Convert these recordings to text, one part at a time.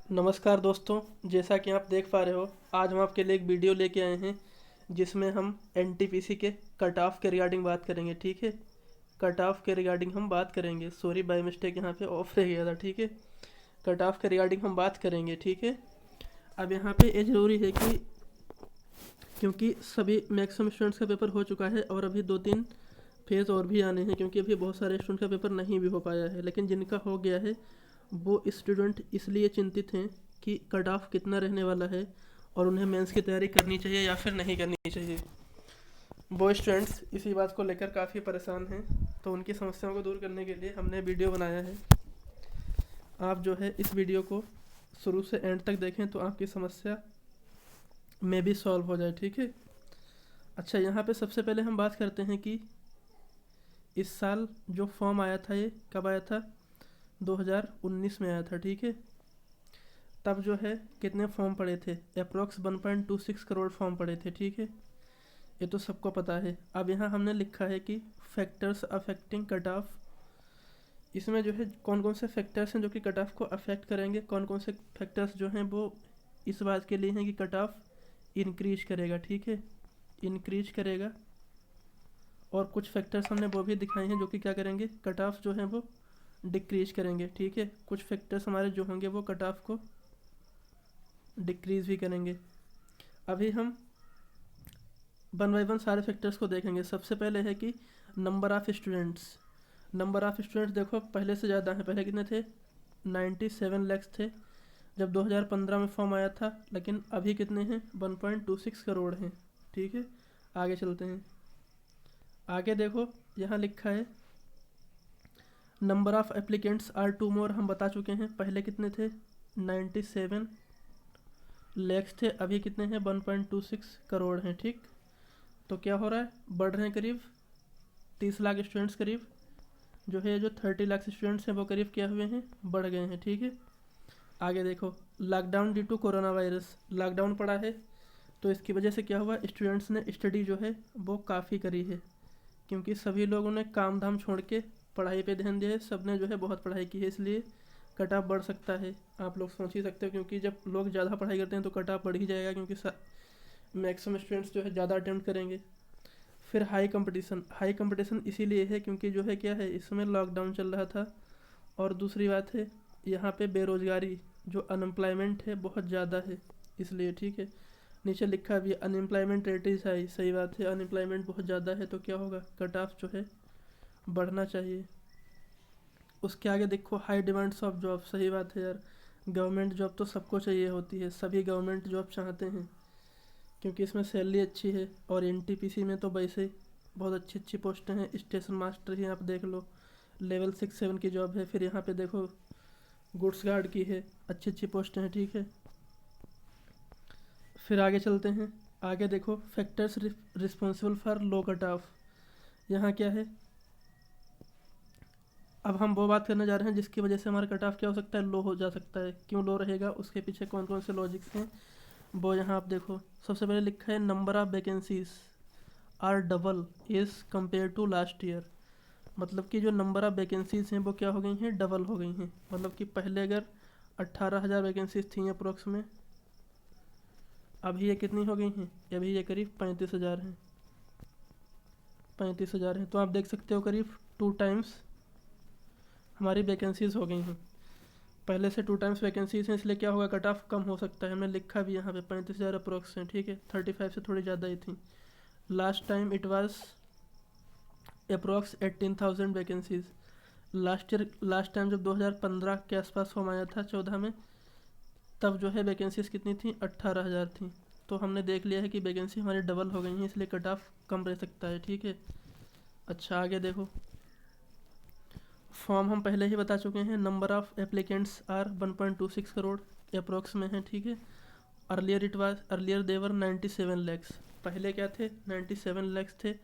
नमस्कार दोस्तों। जैसा कि आप देख पा रहे हो, आज हम आपके लिए एक वीडियो लेके आए हैं जिसमें हम एनटीपीसी के कट ऑफ के रिगार्डिंग बात करेंगे। ठीक है, कट ऑफ के रिगार्डिंग हम बात करेंगे। सॉरी, बाय मिस्टेक यहाँ पे ऑफ रह गया था। ठीक है, कट ऑफ के रिगार्डिंग हम बात करेंगे। ठीक है, अब यहाँ पे ये ज़रूरी है कि क्योंकि सभी मैक्सिमम स्टूडेंट्स का पेपर हो चुका है और अभी 2-3 फेज़ और भी आने हैं, क्योंकि अभी बहुत सारे स्टूडेंट का पेपर नहीं भी हो पाया है। लेकिन जिनका हो गया है वो स्टूडेंट इसलिए चिंतित हैं कि कट ऑफ कितना रहने वाला है और उन्हें मेंस की तैयारी करनी चाहिए या फिर नहीं करनी चाहिए। वो स्टूडेंट्स इसी बात को लेकर काफ़ी परेशान हैं, तो उनकी समस्याओं को दूर करने के लिए हमने वीडियो बनाया है। आप जो है इस वीडियो को शुरू से एंड तक देखें तो आपकी समस्या में भी सॉल्व हो जाए। ठीक है, अच्छा, यहाँ पे सबसे पहले हम बात करते हैं कि इस साल जो फॉर्म आया था ये कब आया था? 2019 में आया था। ठीक है, तब जो है कितने फॉर्म पड़े थे? अप्रोक्स 1.26 करोड़ फॉर्म पड़े थे। ठीक है, ये तो सबको पता है। अब यहाँ हमने लिखा है कि फैक्टर्स अफेक्टिंग कट ऑफ। इसमें जो है कौन कौन से फैक्टर्स हैं जो कि कट ऑफ को अफेक्ट करेंगे, कौन कौन से फैक्टर्स जो हैं वो इस बात के लिए हैं कि कट ऑफ इंक्रीज करेगा। ठीक है, इंक्रीज करेगा। और कुछ फैक्टर्स हमने वो भी दिखाए हैं जो कि क्या करेंगे, कट ऑफ जो है वो डिक्रीज करेंगे। ठीक है, कुछ फैक्टर्स हमारे जो होंगे वो कट ऑफ को डिक्रीज भी करेंगे। अभी हम वन बाई वन सारे फैक्टर्स को देखेंगे। सबसे पहले है कि number of students. Number of students देखो पहले से ज़्यादा है। पहले कितने थे? 97 लैक्स थे जब 2015 में फॉर्म आया था, लेकिन अभी कितने हैं? 1.26 करोड़ हैं। ठीक है, आगे चलते हैं। आगे देखो, यहाँ लिखा है number of applicants are too more. हम बता चुके हैं पहले कितने थे? 97 लैक्स थे, अभी कितने हैं? 1.26 करोड़ हैं। ठीक, तो क्या हो रहा है? बढ़ रहे हैं करीब 30 लाख स्टूडेंट्स करीब जो है, जो 30 लाख स्टूडेंट्स हैं वो करीब क्या हुए हैं? बढ़ गए हैं। ठीक है, आगे देखो, lockdown due to corona virus. Lockdown पड़ा है तो इसकी वजह से क्या हुआ? स्टूडेंट्स ने स्टडी जो है वो काफ़ी करी है, क्योंकि सभी लोगों ने काम धाम छोड़ के पढ़ाई पे ध्यान दिया है। सब ने जो है बहुत पढ़ाई की है, इसलिए कट ऑफ बढ़ सकता है। आप लोग सोच ही सकते हो, क्योंकि जब लोग ज़्यादा पढ़ाई करते हैं तो कट ऑफ बढ़ ही जाएगा, क्योंकि मैक्सिमम स्टूडेंट्स जो है ज़्यादा अटेम्प्ट करेंगे। फिर हाई कंपटीशन। हाई कंपटीशन इसीलिए है क्योंकि जो है क्या है, इस समय लॉकडाउन चल रहा था। और दूसरी बात है, यहाँ पे बेरोज़गारी जो अनएम्प्लॉयमेंट है बहुत ज़्यादा है, इसलिए। ठीक है, नीचे लिखा भी अनएम्प्लॉयमेंट रेट इज हाई। सही बात है, अनएम्प्लॉयमेंट बहुत ज़्यादा है तो क्या होगा? कट ऑफ जो है बढ़ना चाहिए। उसके आगे देखो, हाई डिमांड्स ऑफ जॉब। सही बात है यार, गवर्नमेंट जॉब तो सबको चाहिए होती है, सभी गवर्नमेंट जॉब चाहते हैं क्योंकि इसमें सैलरी अच्छी है। और एनटीपीसी में तो वैसे ही बहुत अच्छी अच्छी पोस्टें हैं। स्टेशन मास्टर ही आप देख लो, लेवल 6-7 की जॉब है। फिर यहाँ पे देखो गुड्स गार्ड की है, अच्छी अच्छी पोस्टें हैं। ठीक है, फिर आगे चलते हैं। आगे देखो, factors responsible for low cut off. यहाँ क्या है? अब हम वो बात करने जा रहे हैं जिसकी वजह से हमारा कट ऑफ क्या हो सकता है? लो हो जा सकता है। क्यों लो रहेगा? उसके पीछे कौन कौन से लॉजिक्स हैं वो यहाँ आप देखो। सबसे पहले लिखा है number of vacancies are double as compare to last year. मतलब कि जो नंबर ऑफ़ वैकेंसीज हैं वो क्या हो गई हैं? डबल हो गई हैं। मतलब कि पहले अगर 18,000 वैकेंसीज थी अप्रोक्स में, अभी ये कितनी हो गई हैं? अभी ये करीब 35,000 हैं। 35,000 हैं, तो आप देख सकते हो करीब 2 टाइम्स हमारी वैकेंसीज़ हो गई हैं। पहले से 2 टाइम्स वैकेंसीज हैं, इसलिए क्या होगा? कट ऑफ कम हो सकता है। हमने लिखा भी यहाँ पे 35,000 अप्रोक्स हैं। ठीक है, 35 से थोड़ी ज़्यादा ही थी। Last time it was approx 18,000 vacancies. Last time जब 2015 के आसपास फॉर्म आया था 14 में, तब जो है वैकेंसीज कितनी थी? 18,000 थी। तो हमने देख लिया है कि वैकेंसी हमारी डबल हो गई हैं, इसलिए कट ऑफ कम रह सकता है। ठीक है, अच्छा, आगे देखो, फॉर्म हम पहले ही बता चुके हैं। Number of applicants are 1.26 crore approx में है। ठीक है, अर्लियर देवर 97 लैक्स। पहले क्या थे? 97 लैक्स थे,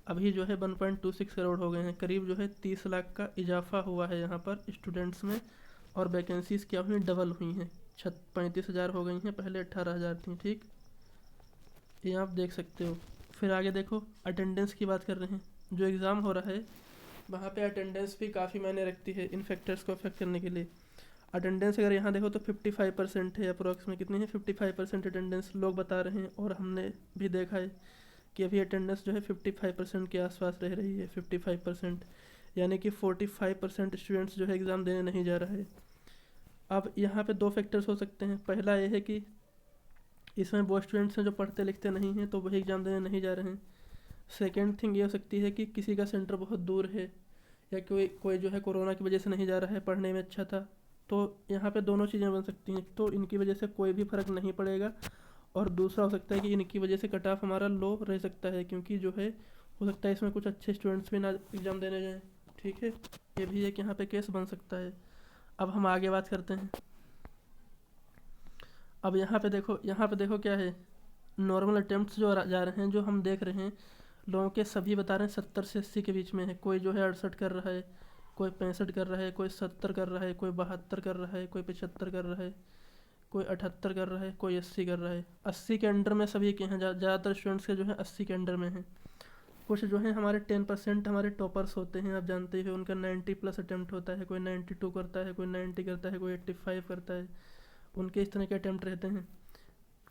अभी जो है 1.26 करोड़ हो गए हैं। करीब जो है 30 लाख का इजाफा हुआ है यहाँ पर स्टूडेंट्स में। और वैकेंसीज़ क्या हुई? डबल हुई हैं। 35,000 हो गई हैं, पहले 18,000 थी। ठीक, ये आप देख सकते हो। फिर आगे देखो, अटेंडेंस की बात कर रहे हैं। जो एग्ज़ाम हो रहा है वहाँ पे अटेंडेंस भी काफ़ी मायने रखती है इन फैक्टर्स को अफेक्ट करने के लिए। अटेंडेंस अगर यहाँ देखो तो 55% है, अप्रोक्स में कितनी है 55% अटेंडेंस लोग बता रहे हैं, और हमने भी देखा है कि अभी अटेंडेंस जो है 55% के आसपास रह रही है। 55% यानी कि 45% स्टूडेंट्स जो है एग्ज़ाम देने नहीं जा रहा है। अब यहाँ पे दो फैक्टर्स हो सकते हैं। पहला ये है कि इसमें वो स्टूडेंट्स हैं जो पढ़ते लिखते नहीं हैं, तो वही एग्ज़ाम देने नहीं जा रहे हैं। सेकेंड थिंग ये हो सकती है कि किसी का सेंटर बहुत दूर है, या कोई कोई जो है कोरोना की वजह से नहीं जा रहा है, पढ़ने में अच्छा था। तो यहाँ पे दोनों चीज़ें बन सकती हैं, तो इनकी वजह से कोई भी फ़र्क नहीं पड़ेगा। और दूसरा हो सकता है कि इनकी वजह से कट ऑफ हमारा लो रह सकता है, क्योंकि जो है हो सकता है इसमें कुछ अच्छे स्टूडेंट्स भी ना एग्ज़ाम देने जाएँ। ठीक है, ये भी एक यहाँ पे केस बन सकता है। अब हम आगे बात करते हैं। अब यहाँ पे देखो क्या है, नॉर्मल अटेम्प्ट्स जो जा रहे हैं, जो हम देख रहे हैं, लोगों के सभी बता रहे हैं 70 से 80 के बीच में है। कोई जो है 68 कर रहा है, कोई 65 कर रहा है, कोई 70 कर रहा है, कोई 72 कर रहा है, कोई 75 कर रहा है, कोई 78 कर रहा है, कोई 80 कर रहा है। 80 के अंडर में सभी के हैं, ज़्यादातर स्टूडेंट्स के जो है 80 के अंडर में हैं। कुछ जो है हमारे 10% हमारे टॉपर्स होते हैं, आप जानते ही हो, उनका 90+ अटैम्प्ट होता है। कोई 92 करता है, कोई 90 करता है, कोई 85 करता है। उनके इस तरह के अटैम्प्ट रहते हैं।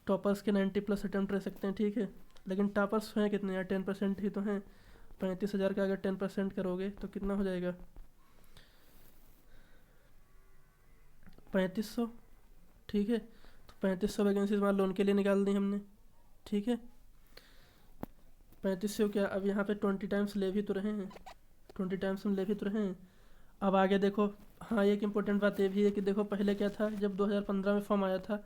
टॉपर्स के 90+ अटैम्प्ट रह सकते हैं, ठीक है। लेकिन टॉपर्स हैं कितने यार, 10% ही तो हैं। 35,000 का अगर 10% करोगे तो कितना हो जाएगा, 3500। ठीक है, तो 3500 वैकेंसीज मान लो उनके लिए निकाल दी हमने। ठीक है, 3500 क्या, अब यहाँ पे 20 टाइम्स ले भी तो रहे हैं, 20 टाइम्स हम ले भी तो रहे हैं। अब आगे देखो, हाँ एक इम्पोर्टेंट बात ये भी है कि देखो पहले क्या था, जब 2015 में फॉर्म आया था,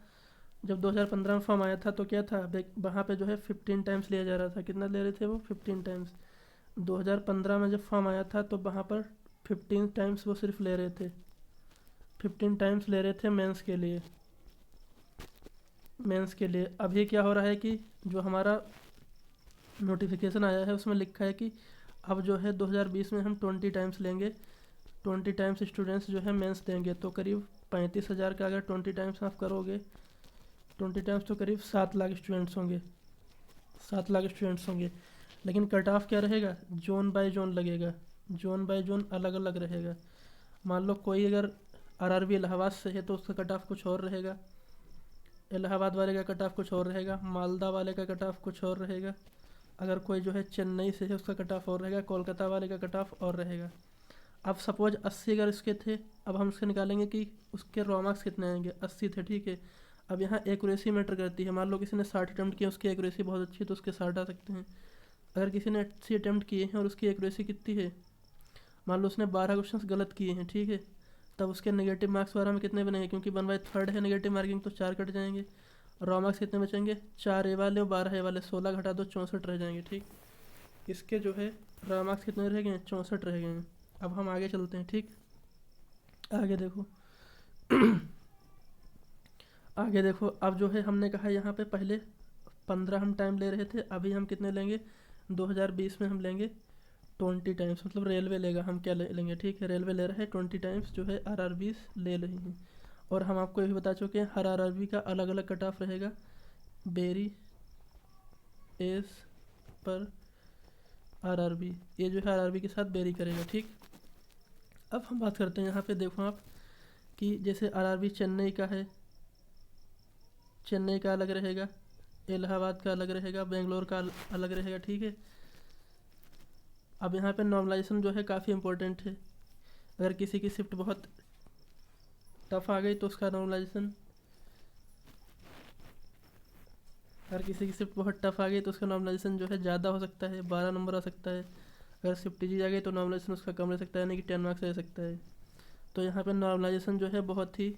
जब 2015 में फॉर्म आया था तो क्या था, वहाँ पे जो है 15 टाइम्स लिया जा रहा था। कितना ले रहे थे वो, 15 टाइम्स। 2015 में जब फॉर्म आया था तो वहाँ पर 15 टाइम्स वो सिर्फ ले रहे थे, 15 टाइम्स ले रहे थे मेंस के लिए, मेंस के लिए। अभी क्या हो रहा है कि जो हमारा नोटिफिकेशन आया है उसमें लिखा है कि अब जो है 2020 में हम 20 टाइम्स लेंगे, 20 टाइम्स स्टूडेंट्स जो है मेंस देंगे। तो करीब 35,000 का अगर 20 टाइम्स आप करोगे, 20 टाइम्स तो करीब 7 लाख स्टूडेंट्स होंगे, 7 लाख स्टूडेंट्स होंगे। लेकिन कट ऑफ क्या रहेगा, जोन बाय जोन लगेगा, जोन बाय जोन अलग अलग रहेगा। मान लो कोई अगर आरआरबी इलाहाबाद से है तो उसका कट ऑफ कुछ और रहेगा, इलाहाबाद वाले का कट ऑफ कुछ और रहेगा, मालदा वाले का कट ऑफ कुछ और रहेगा। अगर कोई जो है चेन्नई से है उसका कट ऑफ और रहेगा, कोलकाता वाले का कट ऑफ और रहेगा। अब सपोज 80 अगर इसके थे, अब हम उसके निकालेंगे कि उसके रॉ मार्क्स कितने आएंगे, 80 थे, ठीक है। अब यहाँ एक्यूरेसी मैटर करती है। मान लो किसी ने 60 अटैम्प्ट किए, उसकी एक्यूरेसी बहुत अच्छी है तो उसके 60 आ सकते हैं। अगर किसी ने 80 अटैम्प्ट किए हैं और उसकी एक्यूरेसी कितनी है, मान लो उसने 12 क्वेश्चन गलत किए हैं, ठीक है, तब उसके नेगेटिव मार्क्स 12 में कितने बनेंगे, क्योंकि 1/3 है नेगेटिव मार्किंग, तो 4 कट जाएंगे। रॉ मार्क्स कितने बचेंगे, 4 ए वाले और 12 ए वाले, 16 घटा दो 64 रह जाएंगे, ठीक। इसके जो है रॉ मार्क्स कितने रह गए, 64 रह गए हैं। अब हम आगे चलते हैं, ठीक। आगे देखो आगे देखो, अब जो है हमने कहा यहाँ पे पहले 15 हम टाइम ले रहे थे, अभी हम कितने लेंगे, 2020 में हम लेंगे 20 टाइम्स, मतलब रेलवे लेगा, हम क्या लेंगे, ठीक है, रेलवे ले रहा है 20 टाइम्स जो है आरआरबीज ले रही हैं। और हम आपको ये भी बता चुके हैं हर आरआरबी का अलग अलग कट ऑफ रहेगा, बेरी एस पर आरआरबी, ये जो है आरआरबी के साथ बेरी करेगा, ठीक। अब हम बात करते हैं यहाँ पे, देखो आप कि जैसे आरआरबी चेन्नई का है, चेन्नई का अलग रहेगा, इलाहाबाद का अलग रहेगा, बेंगलोर का अलग रहेगा, ठीक है। अब यहाँ पे नॉर्मलाइजेशन जो है काफ़ी इंपॉर्टेंट है। अगर किसी की शिफ्ट बहुत टफ आ गई तो उसका नॉर्मलाइजेशन, अगर किसी की शिफ्ट बहुत टफ आ गई तो उसका नॉर्मलाइजेशन जो है ज़्यादा हो सकता है, 12 नंबर आ सकता है। अगर शिफ्ट इजी आ गई तो नॉर्मलाइजेशन उसका कम रह सकता है, यानी कि 10 मार्क्स रह सकता है। तो यहाँ पे नॉर्मलाइजेशन जो है बहुत ही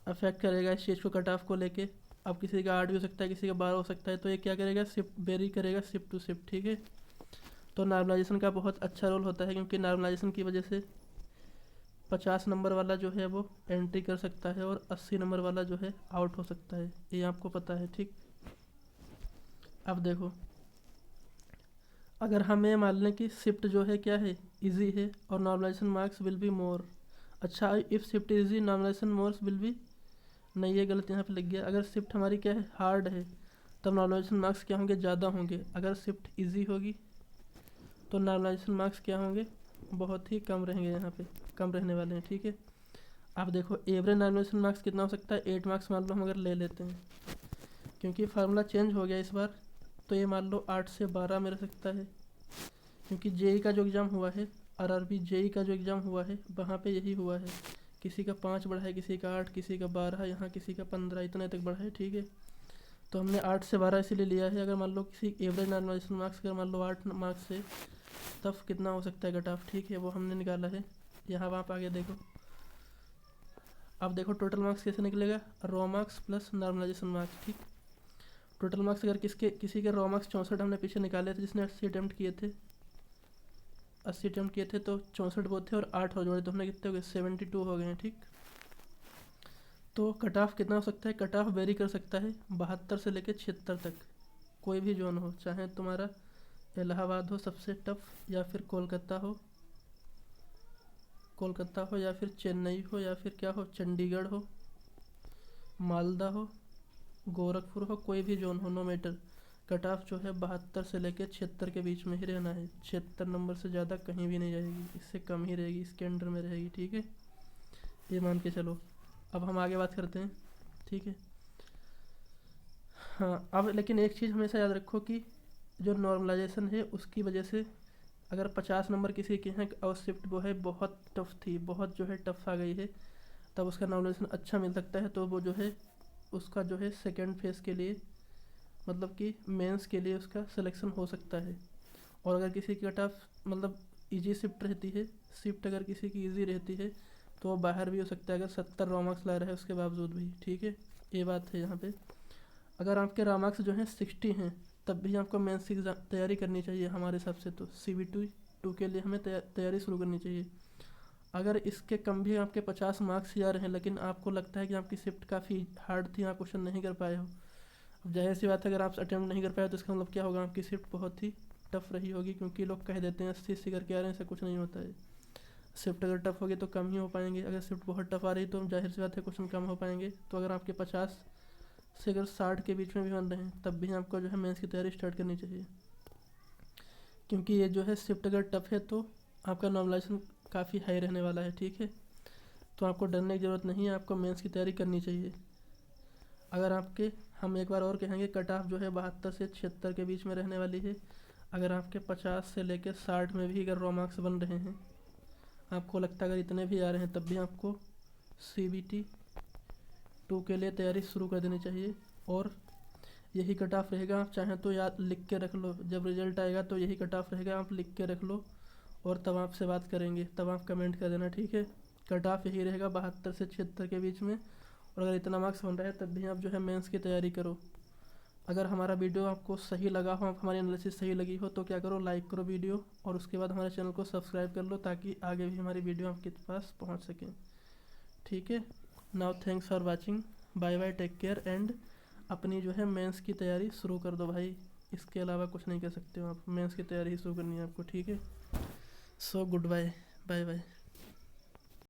अफेक्ट करेगा इस चीज़ को, कट ऑफ को लेके। अब किसी का 8 भी हो सकता है, किसी का 12 हो सकता है, तो ये क्या करेगा, शिफ्ट वेरी करेगा, शिफ्ट टू शिफ्ट, ठीक है। तो नॉर्मलाइजेशन का बहुत अच्छा रोल होता है, क्योंकि नॉर्मलाइजेशन की वजह से 50 नंबर वाला जो है वो एंट्री कर सकता है और 80 नंबर वाला जो है आउट हो सकता है, ये आपको पता है, ठीक। अब देखो, अगर हमें मान लें कि शिफ्ट जो है क्या है, इजी है, और normalization marks will be more. अच्छा, if shift easy normalization more will be, नहीं ये गलत यहाँ पे लिख गया। अगर शिफ्ट हमारी क्या है, हार्ड है, तब नॉर्मलाइजेशन मार्क्स क्या होंगे, ज़्यादा होंगे। अगर शिफ्ट इजी होगी तो नॉर्मलाइजेशन मार्क्स क्या होंगे, बहुत ही कम रहेंगे, यहाँ पे कम रहने वाले हैं, ठीक है। अब देखो एवरेज नॉर्मलाइजेशन मार्क्स कितना हो सकता है, 8 मार्क्स मान लो हम अगर ले लेते हैं, क्योंकि फार्मूला चेंज हो गया इस बार, तो ये मान लो 8 से 12 में रह सकता है, क्योंकि जेई का जो एग्ज़ाम हुआ है, आरआरबी जेई का जो एग्ज़ाम हुआ है वहाँ पे यही हुआ है, किसी का 5 बढ़ा है, किसी का 8, किसी का 12, यहाँ किसी का 15, इतने तक बढ़ा है, ठीक है। तो हमने 8 से 12 इसीलिए लिया है। अगर मान लो किसी एवरेज नॉर्मलाइजेशन मार्क्स अगर मान लो 8 मार्क्स से, तब कितना हो सकता है कट ऑफ, ठीक है, वो हमने निकाला है। यहाँ आप आगे देखो, अब देखो टोटल मार्क्स कैसे निकलेगा, raw marks plus normalization marks, ठीक। टोटल मार्क्स अगर किसी के रॉ मार्क्स 64 हमने पीछे निकाले थे, जिसने 80 अटैम्प्ट किए थे, 80 अटैम्प्ट किए थे, तो 64 वो थे और 8 और जोड़े तो हमने कितने हो गए, 72 हो गए हैं, ठीक। तो कट ऑफ कितना हो सकता है, कट ऑफ वेरी कर सकता है 72 से लेकर 76 तक, कोई भी जोन हो, चाहे तुम्हारा इलाहाबाद हो सबसे टफ, या फिर कोलकाता हो, या फिर चेन्नई हो, या फिर क्या हो, चंडीगढ़ हो, मालदा हो, गोरखपुर हो, कोई भी जोन हो, नो मैटर, कट ऑफ जो है 72 से लेकर 76 के बीच में ही रहना है। 76 नंबर से ज़्यादा कहीं भी नहीं जाएगी, इससे कम ही रहेगी, इसके अंडर में रहेगी, ठीक है, ये मान के चलो। अब हम आगे बात करते हैं, ठीक है। हाँ, अब लेकिन एक चीज़ हमेशा याद रखो कि जो नॉर्मलाइजेशन है उसकी वजह से अगर 50 नंबर किसी के हैं और शिफ्ट वो है बहुत टफ थी, बहुत जो है टफ आ गई है, तब उसका नॉर्मलाइजेशन अच्छा मिल सकता है, तो वो जो है उसका जो है सेकेंड फेज़ के लिए, मतलब कि मेंस के लिए उसका सिलेक्शन हो सकता है। और अगर किसी की कट ऑफ मतलब इजी शिफ्ट रहती है, शिफ्ट अगर किसी की इजी रहती है तो वो बाहर भी हो सकता है, अगर 70 रॉ मार्क्स ला रहा है उसके बावजूद भी, ठीक है, ये बात है यहाँ पे। अगर आपके रॉ मार्क्स जो हैं 60 हैं, तब भी आपको मेंस की तैयारी करनी चाहिए हमारे हिसाब से, तो CBT 2 के लिए हमें तैयारी शुरू करनी चाहिए। अगर इसके कम भी आपके 50 मार्क्स ही आ रहे हैं, लेकिन आपको लगता है कि आपकी शिफ्ट काफ़ी हार्ड थी, आप क्वेश्चन नहीं कर पाए हो, अब जाहिर सी बात है अगर आप अटैम्प्ट नहीं कर पाए तो इसका मतलब क्या होगा, आपकी शिफ्ट बहुत ही टफ रही होगी, क्योंकि लोग कह देते हैं 80 करके आ रहे हैं, ऐसा कुछ नहीं होता है। शिफ्ट अगर टफ होगी तो कम ही हो पाएंगे, अगर शिफ्ट बहुत टफ आ रही तो जाहिर सी बात है क्वेश्चन कम हो पाएंगे। तो अगर आपके 50 से अगर 60 के बीच में भी बन रहे हैं, तब भी आपको जो है मेंस की तैयारी स्टार्ट करनी चाहिए, क्योंकि ये जो है शिफ्ट अगर टफ है तो आपका नॉर्मलाइजेशन काफ़ी हाई रहने वाला है, ठीक है। तो आपको डरने की ज़रूरत नहीं है, आपको मेंस की तैयारी करनी चाहिए। अगर आपके, हम एक बार और कहेंगे, कट ऑफ जो है 72 से 76 के बीच में रहने वाली है। अगर आपके 50 से लेकर 60 में भी अगर रॉ मार्क्स बन रहे हैं, आपको लगता है अगर इतने भी आ रहे हैं, तब भी आपको CBT 2 के लिए तैयारी शुरू कर देनी चाहिए। और यही कट ऑफ रहेगा, आप चाहें तो याद लिख के रख लो, जब रिजल्ट आएगा तो यही कट ऑफ रहेगा, आप लिख के रख लो और तब आपसे बात करेंगे, तब आप कमेंट कर देना, ठीक है। कट ऑफ यही रहेगा 72 से 76 के बीच में, और अगर इतना मार्क्स बन रहा है तब भी आप जो है मेंस की तैयारी करो। अगर हमारा वीडियो आपको सही लगा हो, हमारी एनालिसिस सही लगी हो, तो क्या करो, लाइक करो वीडियो, और उसके बाद हमारे चैनल को सब्सक्राइब कर लो, ताकि आगे भी हमारी वीडियो आपके पास पहुंच सके, ठीक है। Now thanks for watching, bye bye, take care, and अपनी जो है मेंस की तैयारी शुरू कर दो भाई, इसके अलावा कुछ नहीं कर सकते हो आप, मेंस की तैयारी ही शुरू करनी है आपको, ठीक है। So goodbye, bye bye.